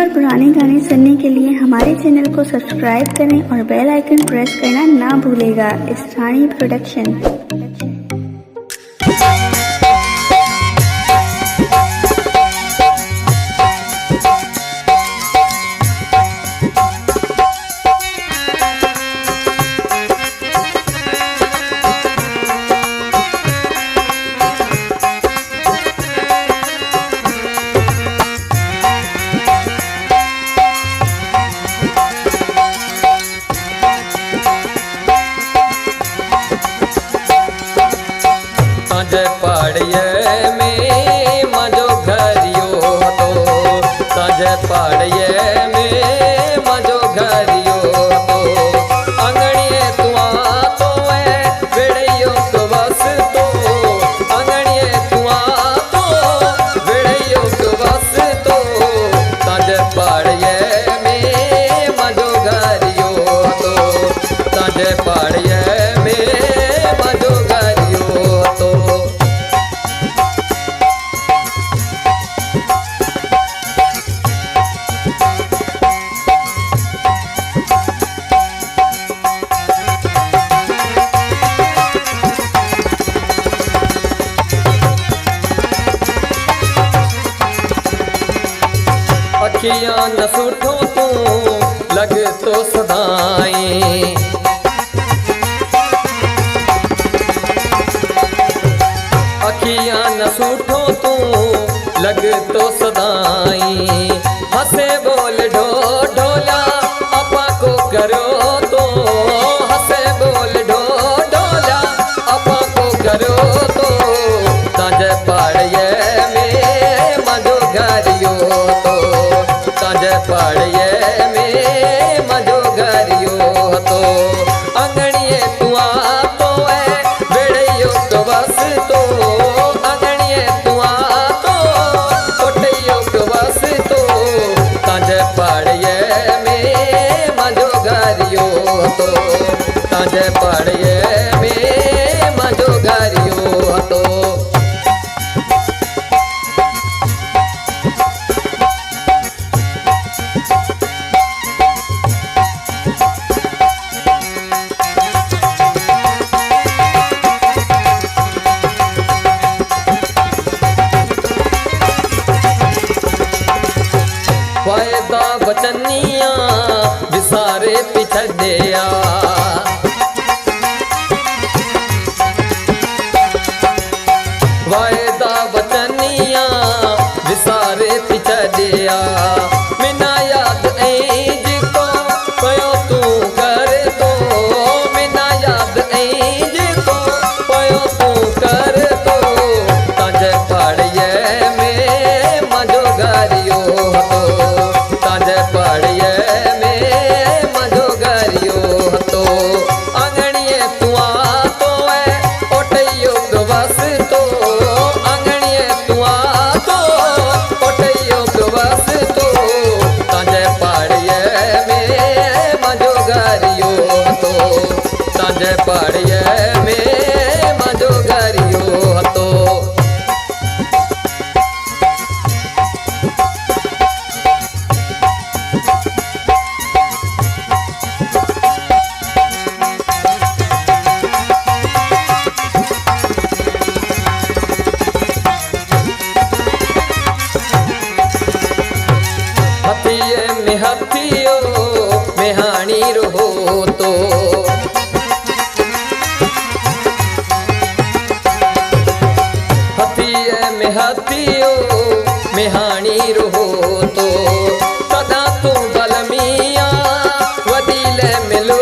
और पुराने गाने सुनने के लिए हमारे चैनल को सब्सक्राइब करें और बेल आइकन प्रेस करना ना भूलेगा। इस्रानी प्रोडक्शन। ताजे पाड़िये में मजो घरियो तो ताजे पाड़िये में मजो घरियो तो अंगड़िए तुआ तो है बेड़ियो तो बस तो अंगड़िए तुआ तो बेड़ियो तो बस तो ताजे पाड़िये में मजो घरियो तो ताजे पाड़िये में मजो घरियो तो अखियां न सुठो तू लग तो सदाई अखियां न सुठो तू लग तो सदाई हंसे बोल ढो ढोला अपा को करो तो हंसे बोल ढो ढोला अपा को करो तो ताजे पाड़िये में मजो घरियो तो ताजे पाड़िये में मजो घरियो तो अंगड़िए तुआ तो है बेड़ियो तो बस तो अंगड़िए तुआ तो कोटियो तो बस तो ताजे पाड़िये में मजो घरियो तो ताजे पाड़िये में मजो घरियो तो वायदा बचनिया विसारे पिछड़िया वायदा बचनिया विसारे पिछड़िया मिना याद ऐज को पयो तू कर तो मिना याद ऐज को पयो तू कर तो ताजे पाड़िये में मजो घरियो तो ताजे पाड़िये में मजो घरियो तो अंगड़िए तुआ तो है ओटइयो तो बस तो अंगड़िए तुआ तो ओटइयो तो बस तो ताजे पाड़िये में मजो घरियो तो ताजे पाड़िये में मजो घरियो तो हथिये में हथियो मेहानी रहो तो हथिये में हथियो मेहानी रहो तो सदा तू बलमिया वदीले मिलो